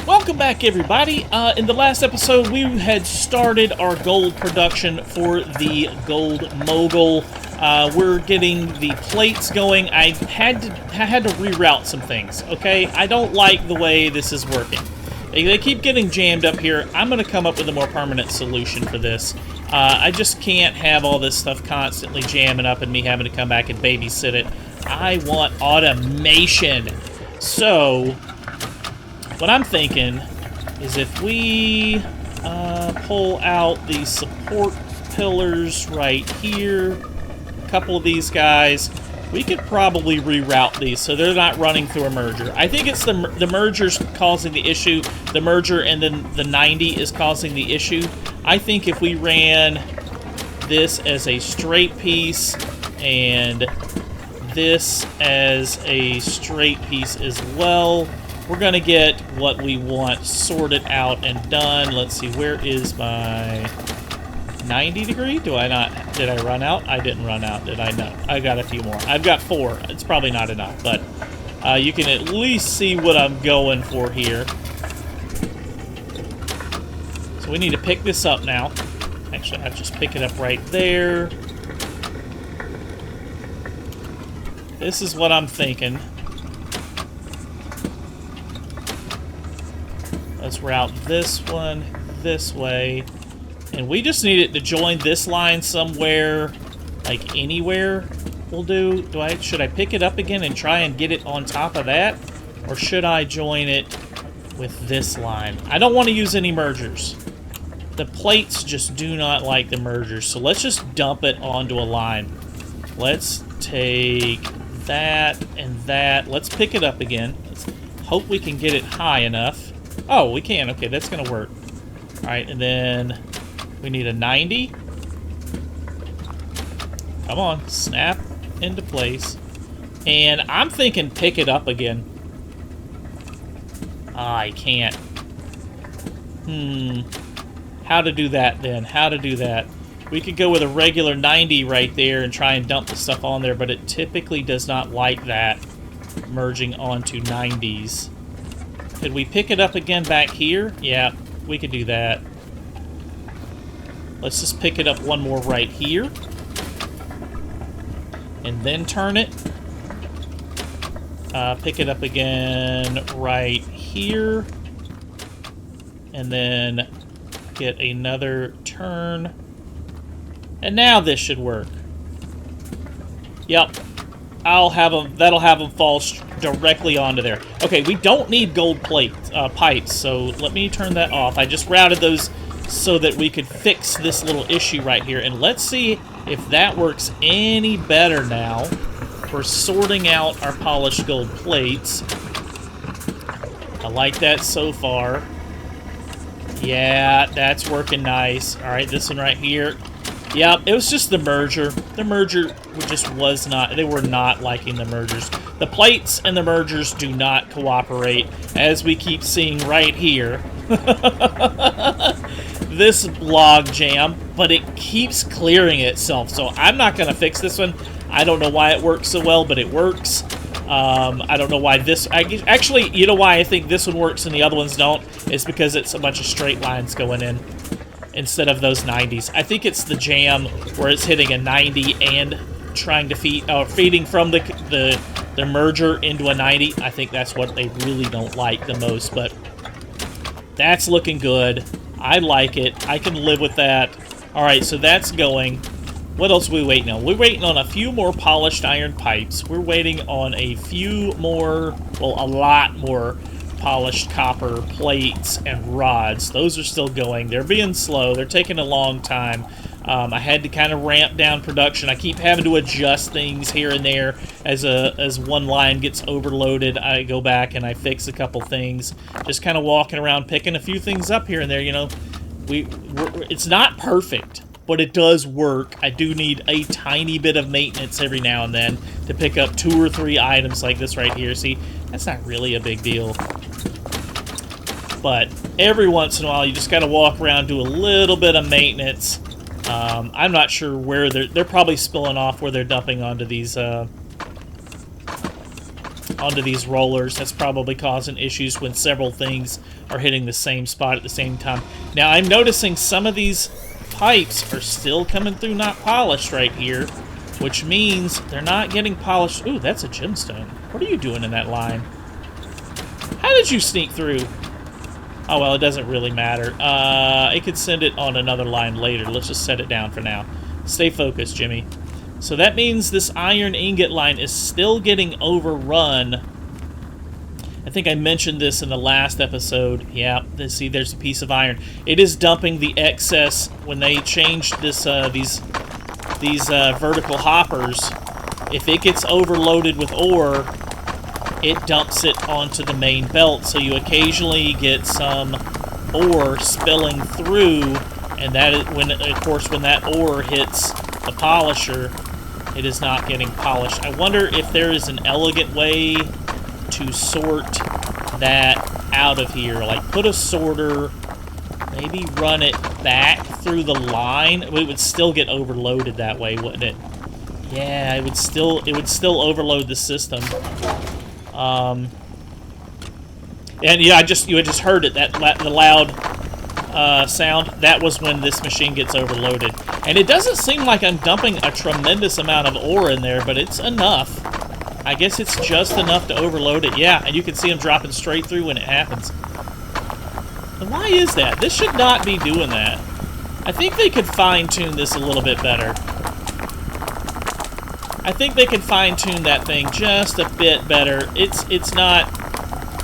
Welcome back, everybody. In the last episode, we had started our gold production for the Gold Mogul. We're getting the plates going. I had to reroute some things, okay? I don't like the way this is working. They keep getting jammed up here. I'm going to come up with a more permanent solution for this. I just can't have all this stuff constantly jamming up and me having to come back and babysit it. I want automation. So what I'm thinking is if we pull out the support pillars right here, a couple of these guys, we could probably reroute these so they're not running through a merger. I think it's the merger's causing the issue. The merger and then the 90 is causing the issue. I think if we ran this as a straight piece and this as a straight piece as well, we're going to get what we want sorted out and done. Let's see, where is my 90 degree? Did I run out? I didn't run out, did I? No, I got a few more. I've got 4. It's probably not enough, but you can at least see what I'm going for here. So we need to pick this up now. Actually, I'll just pick it up right there. This is what I'm thinking. Let's route this one this way. And we just need it to join this line somewhere, like anywhere will do. Should I pick it up again and try and get it on top of that? Or should I join it with this line? I don't want to use any mergers. The plates just do not like the mergers, so let's just dump it onto a line. Let's take that and that. Let's pick it up again. Let's hope we can get it high enough. Oh, we can. Okay, that's going to work. All right, and then we need a 90. Come on, snap into place. And I'm thinking pick it up again. I can't. How to do that then? How to do that? We could go with a regular 90 right there and try and dump the stuff on there, but it typically does not like that, merging onto 90s. Could we pick it up again back here? Yeah, we could do that. Let's just pick it up one more right here. And then turn it. Pick it up again right here. And then get another turn. And now this should work. Yep. That'll have them fall directly onto there. Okay, we don't need gold pipes, so let me turn that off. I just routed those so that we could fix this little issue right here. And let's see if that works any better now for sorting out our polished gold plates. I like that so far. Yeah, that's working nice. All right, this one right here. Yep, it was just the merger. The merger just was not, they were not liking the mergers. The plates and the mergers do not cooperate, as we keep seeing right here. This log jam, but it keeps clearing itself, so I'm not going to fix this one. I don't know why it works so well, but it works. I don't know why this... Actually, you know why I think this one works and the other ones don't? It's because it's a bunch of straight lines going in instead of those 90s. I think it's the jam where it's hitting a 90 and trying to feeding from the merger into a 90. I think that's what they really don't like the most, but that's looking good. I like it. I can live with that. All right, so that's going. What else are we waiting on? We're waiting on a few more polished iron pipes. We're waiting on a few more, well, a lot more polished copper plates and rods. Those are still going. They're being slow. They're taking a long time. I had to kind of ramp down production. I keep having to adjust things here and there as one line gets overloaded. I go back and I fix a couple things. Just kind of walking around picking a few things up here and there, you know. It's not perfect, but it does work. I do need a tiny bit of maintenance every now and then to pick up 2 or 3 items like this right here. See, that's not really a big deal. But every once in a while, you just got to walk around, do a little bit of maintenance. I'm not sure where they're probably spilling off where they're dumping onto these rollers. That's probably causing issues when several things are hitting the same spot at the same time. Now, I'm noticing some of these pipes are still coming through not polished right here, which means they're not getting polished. Ooh, that's a gemstone. What are you doing in that line? How did you sneak through? Oh, well, it doesn't really matter. It could send it on another line later. Let's just set it down for now. Stay focused, Jimmy. So that means this iron ingot line is still getting overrun. I think I mentioned this in the last episode. Yeah, see, there's a piece of iron. It is dumping the excess when they changed this, these vertical hoppers. If it gets overloaded with ore, it dumps it onto the main belt, so you occasionally get some ore spilling through, and that is when, of course, when that ore hits the polisher, it is not getting polished. I wonder if there is an elegant way to sort that out of here. Like, put a sorter, maybe run it back through the line. It would still get overloaded that way, wouldn't it? Yeah, it would still overload the system. And yeah, you had just heard it, the loud sound. That was when this machine gets overloaded. And it doesn't seem like I'm dumping a tremendous amount of ore in there, but it's enough. I guess it's just enough to overload it. Yeah, and you can see them dropping straight through when it happens. And why is that? This should not be doing that. I think they could fine-tune this a little bit better. I think they could fine-tune that thing just a bit better. It's not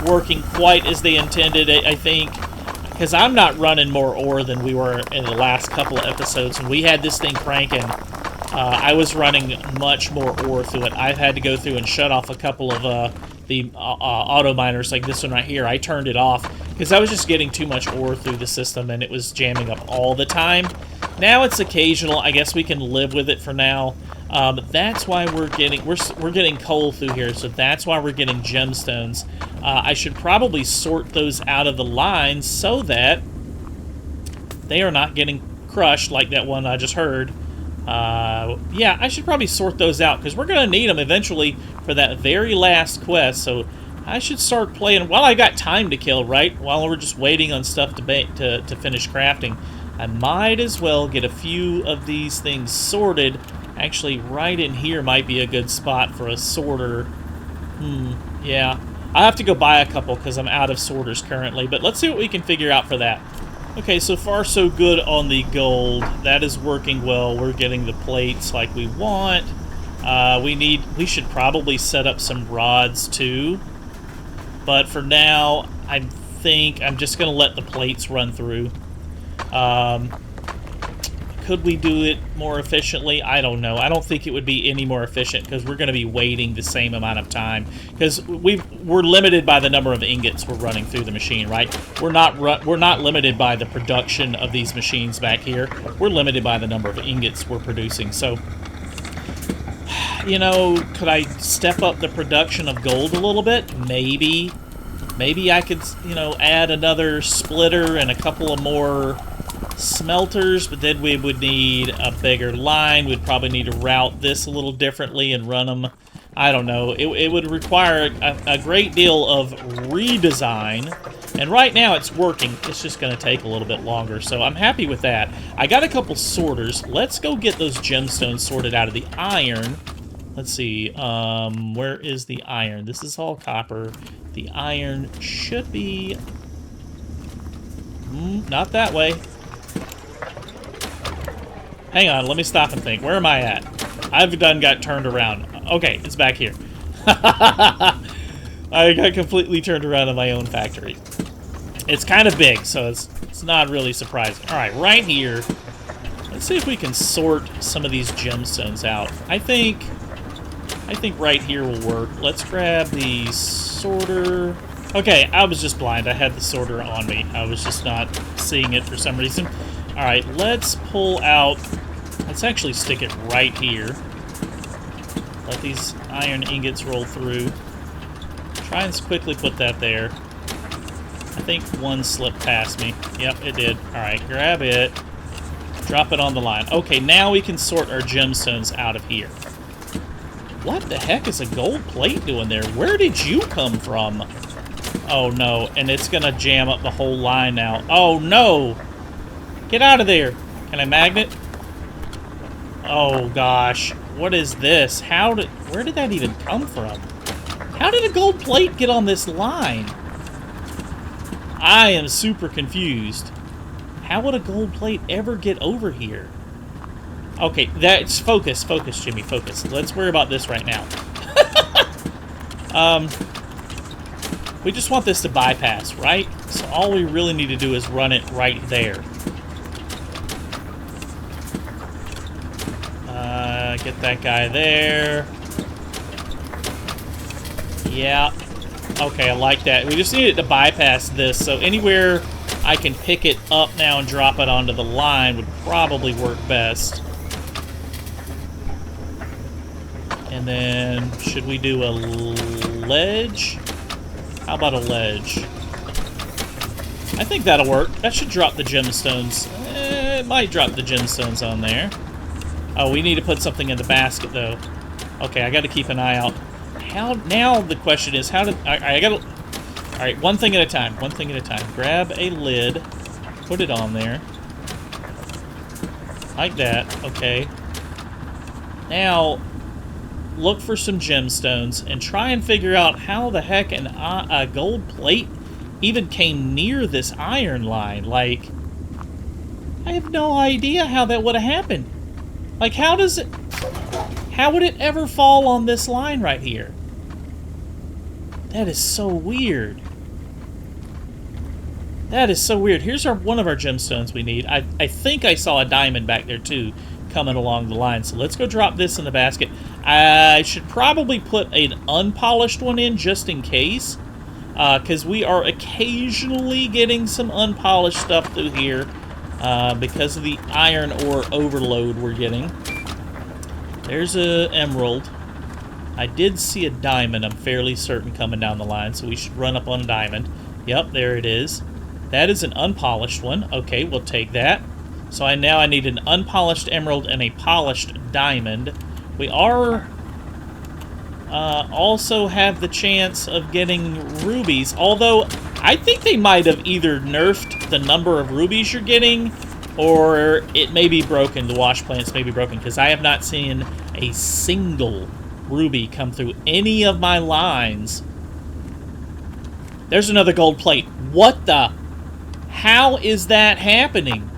working quite as they intended, I think, because I'm not running more ore than we were in the last couple of episodes. When we had this thing cranking, I was running much more ore through it. I've had to go through and shut off a couple of the auto miners, like this one right here. I turned it off because I was just getting too much ore through the system, and it was jamming up all the time. Now it's occasional. I guess we can live with it for now. That's why we're getting coal through here, so that's why we're getting gemstones. I should probably sort those out of the lines so that they are not getting crushed like that one I just heard. Yeah, I should probably sort those out because we're going to need them eventually for that very last quest. So I should start playing while I got time to kill, right? While we're just waiting on stuff to finish crafting. I might as well get a few of these things sorted. Actually, right in here might be a good spot for a sorter. Yeah. I'll have to go buy a couple because I'm out of sorters currently, but let's see what we can figure out for that. Okay, so far so good on the gold. That is working well. We're getting the plates like we want. We should probably set up some rods too. But for now, I think I'm just going to let the plates run through. Could we do it more efficiently? I don't know. I don't think it would be any more efficient because we're going to be waiting the same amount of time. Because we're limited by the number of ingots we're running through the machine, right? We're not limited by the production of these machines back here. We're limited by the number of ingots we're producing. So, you know, could I step up the production of gold a little bit? Maybe. Maybe I could, you know, add another splitter and a couple of more smelters, but then we would need a bigger line. We'd probably need to route this a little differently and run them. I don't know. It would require a great deal of redesign, and right now it's working. It's just going to take a little bit longer, so I'm happy with that. I got a couple sorters. Let's go get those gemstones sorted out of the iron. Let's see. Where is the iron? This is all copper. The iron should be... not that way. Hang on, let me stop and think. Where am I at? I've got turned around. Okay, it's back here. I got completely turned around in my own factory. It's kind of big, so it's not really surprising. Alright, right here. Let's see if we can sort some of these gemstones out. I think right here will work. Let's grab the sorter. Okay, I was just blind. I had the sorter on me. I was just not seeing it for some reason. Alright, let's pull out... Let's actually stick it right here. Let these iron ingots roll through. Try and quickly put that there. I think one slipped past me. Yep, it did. Alright, grab it. Drop it on the line. Okay, now we can sort our gemstones out of here. What the heck is a gold plate doing there? Where did you come from? Oh no, and it's gonna jam up the whole line now. Oh no! Get out of there! Can I magnet? Oh gosh, what is this? Where did that even come from? How did a gold plate get on this line? I am super confused. How would a gold plate ever get over here? Okay, that's focus, Jimmy, focus. Let's worry about this right now. We just want this to bypass, right? So all we really need to do is run it right there. Get that guy there. Yeah. Okay, I like that. We just need it to bypass this, so anywhere I can pick it up now and drop it onto the line would probably work best. And then, should we do a ledge? How about a ledge? I think that'll work. That should drop the gemstones. It might drop the gemstones on there. Oh, we need to put something in the basket, though. Okay, I gotta keep an eye out. Now the question is, how did... Alright, one thing at a time. One thing at a time. Grab a lid. Put it on there. Like that. Okay. Now, look for some gemstones and try and figure out how the heck a gold plate even came near this iron line. Like, I have no idea how that would have happened. Like, how would it ever fall on this line right here? That is so weird. That is so weird. Here's one of our gemstones we need. I think I saw a diamond back there, too, coming along the line. So let's go drop this in the basket. I should probably put an unpolished one in just in case. Because we are occasionally getting some unpolished stuff through here. Because of the iron ore overload we're getting. There's an emerald. I did see a diamond, I'm fairly certain, coming down the line, so we should run up on a diamond. Yep, there it is. That is an unpolished one. Okay, we'll take that. So now I need an unpolished emerald and a polished diamond. We are also have the chance of getting rubies, although I think they might have either nerfed the number of rubies you're getting, or it may be broken. The wash plants may be broken, because I have not seen a single ruby come through any of my lines. There's another gold plate. What the? How is that happening?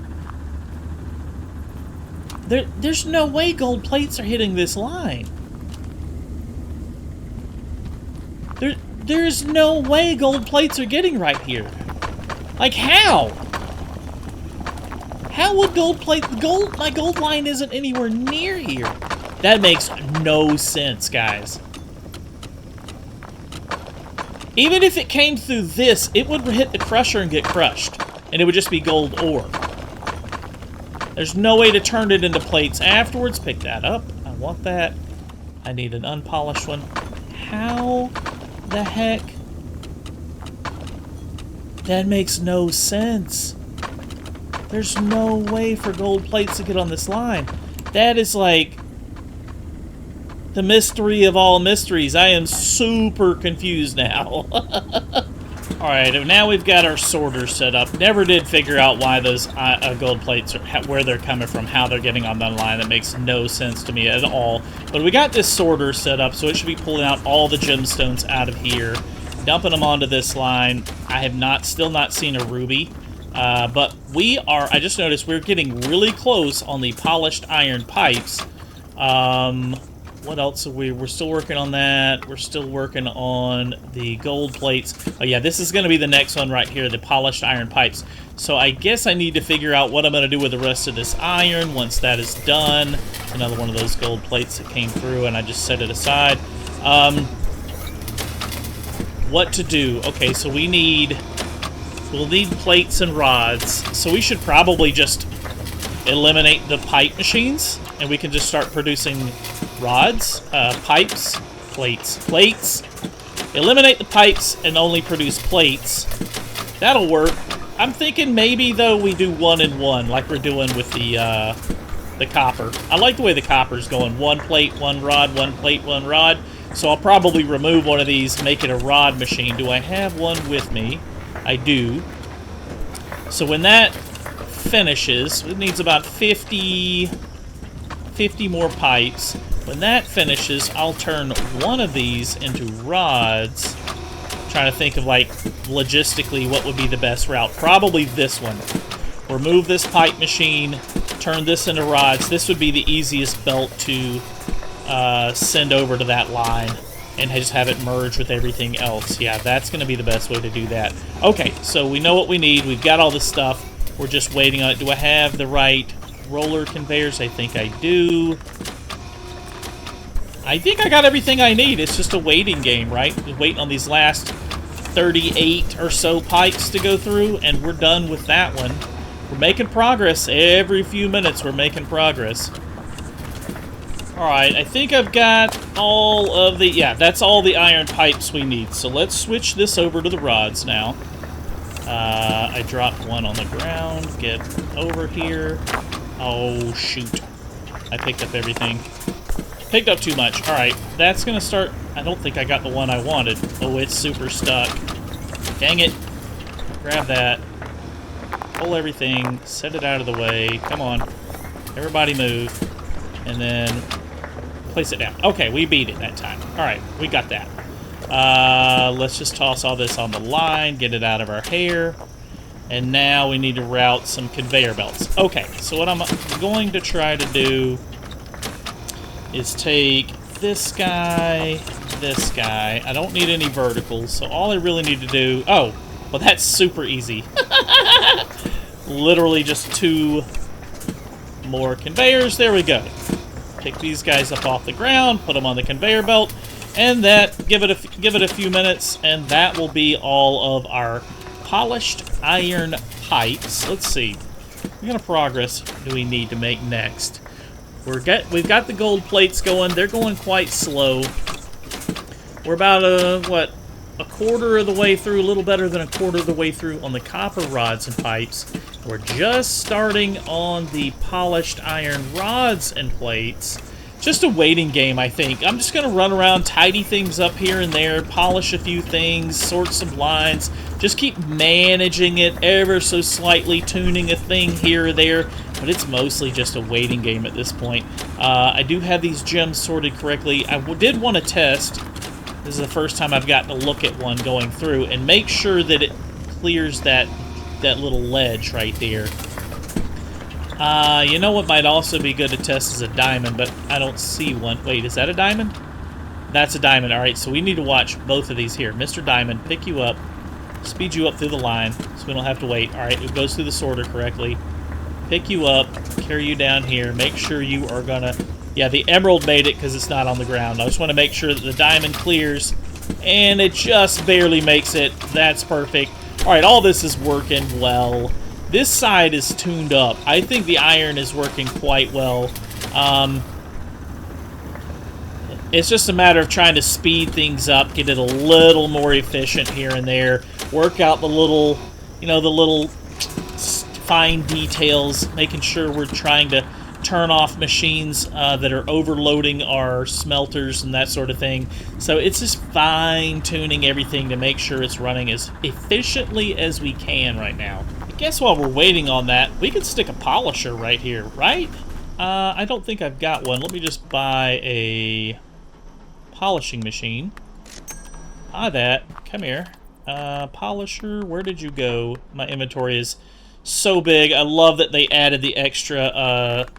There's no way gold plates are hitting this line. There's no way gold plates are getting right here. Like, how? How would gold plate... My gold line isn't anywhere near here. That makes no sense, guys. Even if it came through this, it would hit the crusher and get crushed. And it would just be gold ore. There's no way to turn it into plates afterwards. Pick that up. I want that. I need an unpolished one. How the heck? That makes no sense. There's no way for gold plates to get on this line. That is like the mystery of all mysteries. I am super confused now. Alright, now we've got our sorter set up. Never did figure out why those gold plates are, where they're coming from, how they're getting on that line. That makes no sense to me at all. But we got this sorter set up, so it should be pulling out all the gemstones out of here, dumping them onto this line. I have still not seen a ruby. But I just noticed we're getting really close on the polished iron pipes. What else are we're still working on that. We're still working on the gold plates. Oh yeah, this is going to be the next one right here, the polished iron pipes. So I guess I need to figure out what I'm going to do with the rest of this iron once that is done. Another one of those gold plates that came through and I just set it aside. What to do? Okay, so we'll need plates and rods. So we should probably just eliminate the pipe machines and we can just start producing rods, pipes, plates. Eliminate the pipes and only produce plates. That'll work. I'm thinking maybe, though, we do 1 and 1 like we're doing with the copper. I like the way the copper's going. 1 plate, 1 rod, 1 plate, 1 rod. So I'll probably remove one of these, make it a rod machine. Do I have one with me? I do. So when that finishes, it needs about 50 more pipes. When that finishes, I'll turn one of these into rods. I'm trying to think of, like, logistically what would be the best route. Probably this one. Remove this pipe machine, turn this into rods. This would be the easiest belt to send over to that line and just have it merge with everything else. Yeah, that's going to be the best way to do that. Okay, so we know what we need. We've got all this stuff. We're just waiting on it. Do I have the right roller conveyors? I think I do. I think I got everything I need. It's just a waiting game, right? We're waiting on these last 38 or so pipes to go through, and we're done with that one. We're making progress. Every few minutes, we're making progress. Alright, I think I've got all of the... Yeah, that's all the iron pipes we need. So let's switch this over to the rods now. I dropped one on the ground. Get over here. Oh, shoot. I picked up everything. Picked up too much. Alright, that's going to start... I don't think I got the one I wanted. Oh, it's super stuck. Dang it. Grab that. Pull everything. Set it out of the way. Come on. Everybody move. And then place it down. Okay, we beat it that time. Alright, we got that. Let's just toss all this on the line, get it out of our hair. And now we need to route some conveyor belts. Okay, so what I'm going to try to do is take this guy. I don't need any verticals, so all I really need to do... Oh, well, that's super easy. Literally just 2 more conveyors. There we go. Pick these guys up off the ground, put them on the conveyor belt, and that give it a few minutes, and that will be all of our polished iron pipes. Let's see. What kind of progress do we need to make next? We've got the gold plates going. They're going quite slow. We're about a quarter of the way through, a little better than a quarter of the way through on the copper rods and pipes. We're just starting on the polished iron rods and plates. Just a waiting game, I think. I'm just going to run around, tidy things up here and there, polish a few things, sort some lines, just keep managing it ever so slightly, tuning a thing here or there, but it's mostly just a waiting game at this point. I do have these gems sorted correctly. I did want to test, this is the first time I've gotten to look at one going through, and make sure that it clears that little ledge right there. You know what might also be good to test is a diamond, but I don't see one. Wait, is that a diamond? That's a diamond. Alright, so we need to watch both of these here. Mr. Diamond, pick you up, speed you up through the line, so we don't have to wait. Alright, it goes through the sorter correctly. Pick you up, carry you down here, make sure you are gonna... Yeah, the emerald made it because it's not on the ground. I just want to make sure that the diamond clears, and it just barely makes it. That's perfect. Alright, all this is working well. This side is tuned up. I think the iron is working quite well. It's just a matter of trying to speed things up, get it a little more efficient here and there, work out the little, you know, the little fine details, making sure we're trying to turn off machines that are overloading our smelters and that sort of thing. So it's just fine-tuning everything to make sure it's running as efficiently as we can right now. I guess while we're waiting on that, we could stick a polisher right here, right? I don't think I've got one. Let me just buy a polishing machine. Buy that. Come here. Polisher, where did you go? My inventory is so big. I love that they added the extra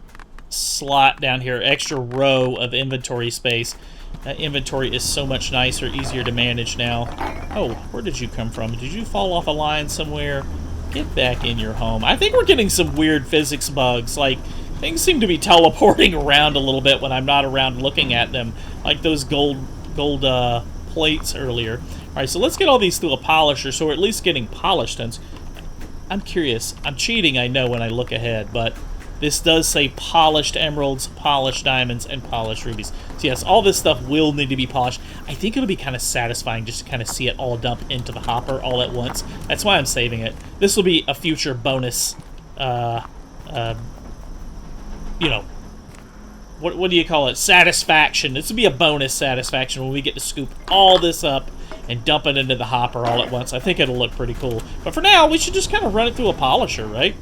slot down here, extra row of inventory space. That inventory is so much nicer, easier to manage now. Oh, where did you come from? Did you fall off a line somewhere? Get back in your home. I think we're getting some weird physics bugs. Like, things seem to be teleporting around a little bit when I'm not around looking at them. Like those gold plates earlier. Alright, so let's get all these through a polisher, so we're at least getting polished ones. I'm curious. I'm cheating, I know, when I look ahead, but this does say polished emeralds, polished diamonds, and polished rubies. So yes, all this stuff will need to be polished. I think it'll be kind of satisfying just to kind of see it all dump into the hopper all at once. That's why I'm saving it. This will be a future bonus, you know, what do you call it? Satisfaction. This would be a bonus satisfaction when we get to scoop all this up and dump it into the hopper all at once. I think it'll look pretty cool. But for now, we should just kind of run it through a polisher, right?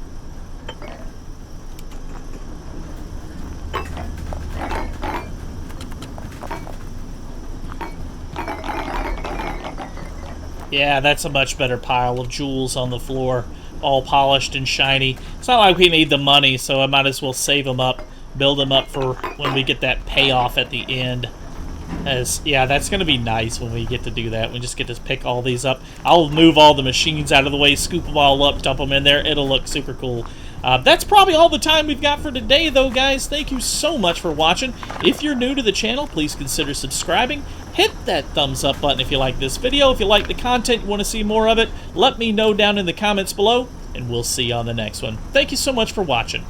Yeah, that's a much better pile of jewels on the floor, all polished and shiny. It's not like we need the money, so I might as well save them up, build them up for when we get that payoff at the end. Yeah, that's going to be nice when we get to do that. We just get to pick all these up. I'll move all the machines out of the way, scoop them all up, dump them in there. It'll look super cool. That's probably all the time we've got for today, though, guys. Thank you so much for watching. If you're new to the channel, please consider subscribing. Hit that thumbs up button if you like this video. If you like the content, you want to see more of it, let me know down in the comments below, and we'll see you on the next one. Thank you so much for watching.